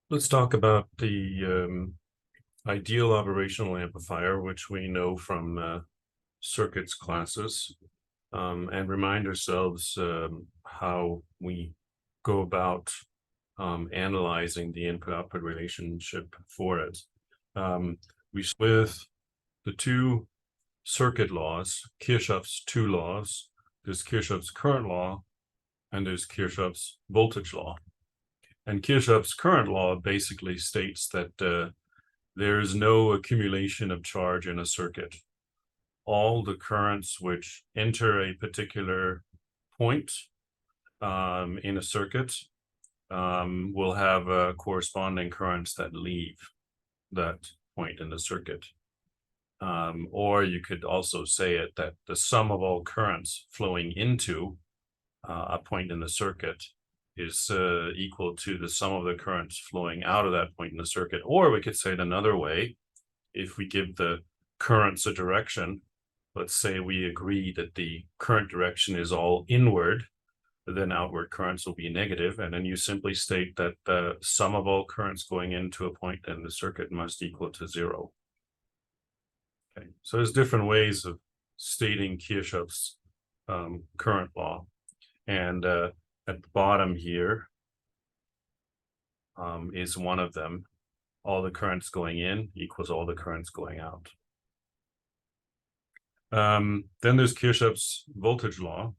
Let's talk about the ideal operational amplifier, which we know from circuits classes, and remind ourselves how we go about analyzing the input-output relationship for it. We start with the two circuit laws, Kirchoff's two laws. There's Kirchoff's current law, and there's Kirchoff's voltage law. And Kirchoff's current law basically states that there is no accumulation of charge in a circuit. All the currents which enter a particular point in a circuit will have corresponding currents that leave that point in the circuit. Or you could also say it that the sum of all currents flowing into a point in the circuit is equal to the sum of the currents flowing out of that point in the circuit. Or we could say it another way. If we give the currents a direction, let's say we agree that the current direction is all inward, then outward currents will be negative. And then you simply state that the sum of all currents going into a point in the circuit must equal to zero. Okay, so there's different ways of stating Kirchoff's current law. And at the bottom here is one of them. All the currents going in equals all the currents going out. Then there's Kirchoff's voltage law.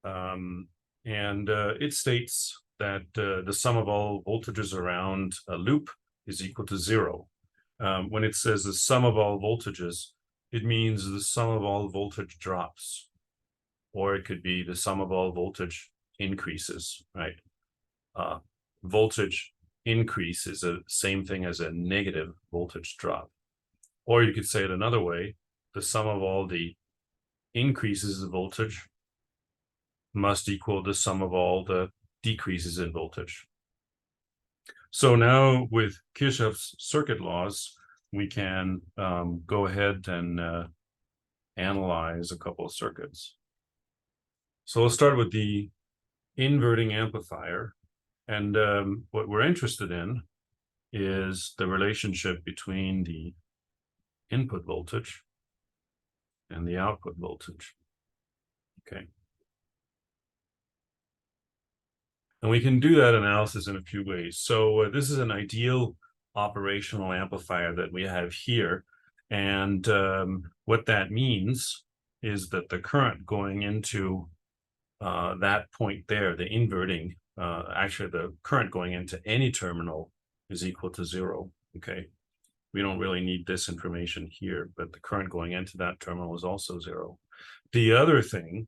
And it states that the sum of all voltages around a loop is equal to zero. When it says the sum of all voltages, it means the sum of all voltage drops. Or it could be the sum of all voltage increases, right? Voltage increase is the same thing as a negative voltage drop. Or you could say it another way, the sum of all the increases of voltage must equal the sum of all the decreases in voltage. So now with Kirchoff's circuit laws, we can go ahead and analyze a couple of circuits. So we'll start with the inverting amplifier. And what we're interested in is the relationship between the input voltage and the output voltage. Okay. And we can do that analysis in a few ways. So this is an ideal operational amplifier that we have here. And what that means is that the current going into that point there, the inverting, actually the current going into any terminal is equal to zero, okay? We don't really need this information here, but the current going into that terminal is also zero. The other thing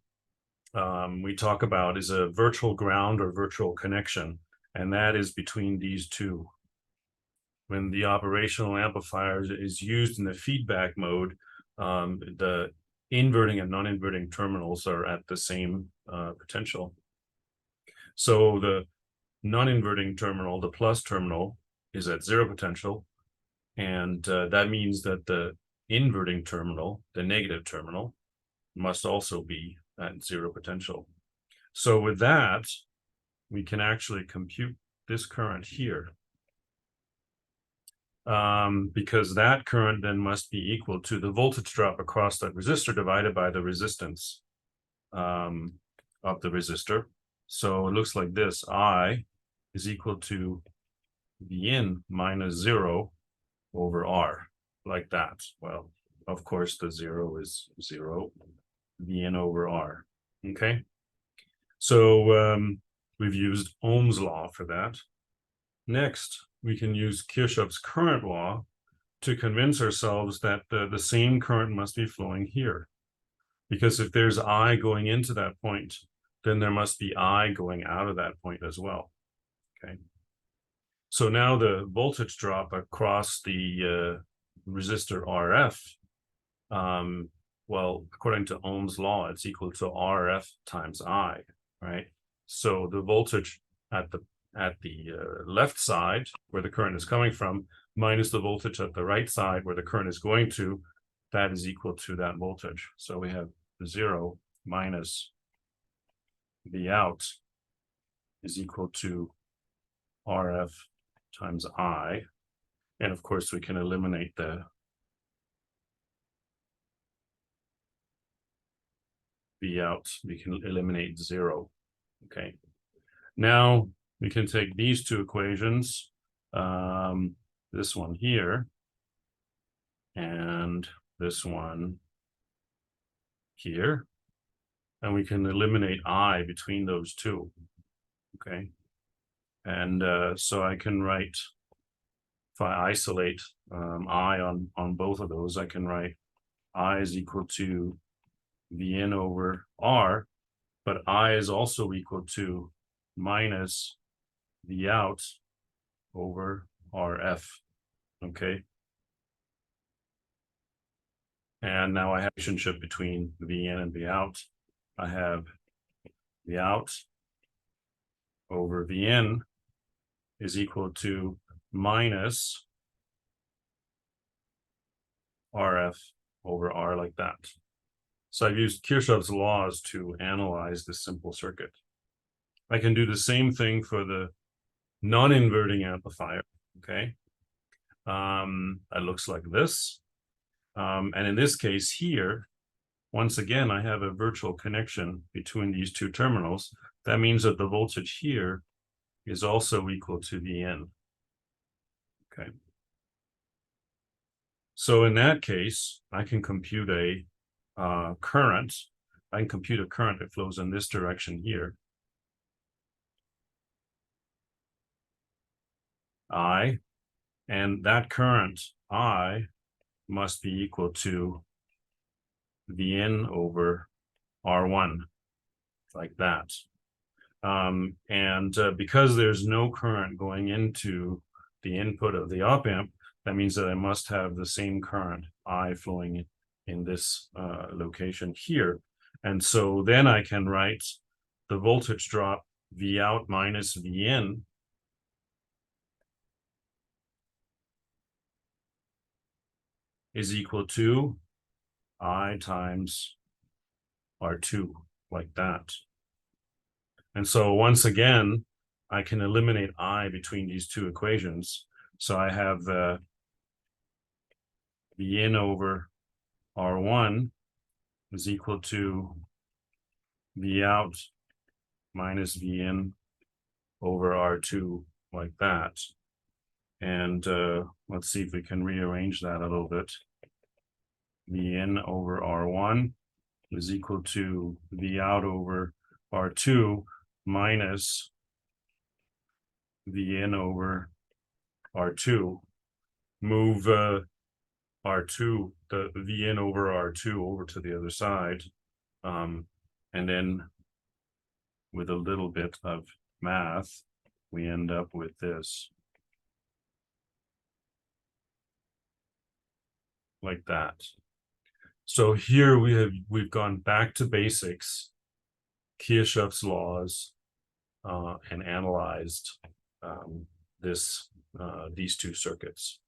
we talk about is a virtual ground or virtual connection, and that is between these two. When the operational amplifier is used in the feedback mode, the inverting and non-inverting terminals are at the same potential. So the non-inverting terminal, the plus terminal, is at zero potential. And that means that the inverting terminal, the negative terminal, must also be at zero potential. So with that, we can actually compute this current here. Because that current then must be equal to the voltage drop across that resistor divided by the resistance of the resistor. So it looks like this, I is equal to V in minus 0 over R, like that. Well, of course, the 0 is 0, V in over R, okay? So we've used Ohm's law for that. Next, we can use Kirchoff's current law to convince ourselves that the same current must be flowing here. Because if there's I going into that point, then there must be I going out of that point as well, okay? So now the voltage drop across the resistor RF, well, according to Ohm's law, it's equal to RF times I, right? So the voltage at the left side, where the current is coming from, minus the voltage at the right side, where the current is going to, that is equal to that voltage. So we have 0 minus V out is equal to RF times I. And of course, we can eliminate the V out. We can eliminate 0. Okay. Now we can take these two equations, this one here, and this one here, and we can eliminate I between those two. Okay. And so I can write, if I isolate I on both of those, I can write I is equal to Vn over R, but I is also equal to minus V out over RF. Okay. And now I have a relationship between Vn and V out. I have V out over Vn is equal to minus RF over R, like that. So I've used Kirchoff's laws to analyze this simple circuit. I can do the same thing for the non-inverting amplifier. Okay. It looks like this. And in this case here, once again, I have a virtual connection between these two terminals. That means that the voltage here is also equal to Vn. Okay. So in that case, I can compute a current. I can compute a current that flows in this direction here. I, and that current I must be equal to Vn over R1, like that. Because there's no current going into the input of the op amp, that means that I must have the same current I flowing in this location here. And so then I can write the voltage drop V out minus Vn is equal to I times R2, like that. And so once again, I can eliminate I between these two equations. So I have Vn over R1 is equal to V out minus Vn over R2, like that. And let's see if we can rearrange that a little bit. Vn over R1 is equal to V out over R2 minus Vn over R2. Move R2, the Vn over R2 over to the other side. And then with a little bit of math, we end up with this. Like that. So here we've gone back to basics, Kirchoff's laws, and analyzed these two circuits.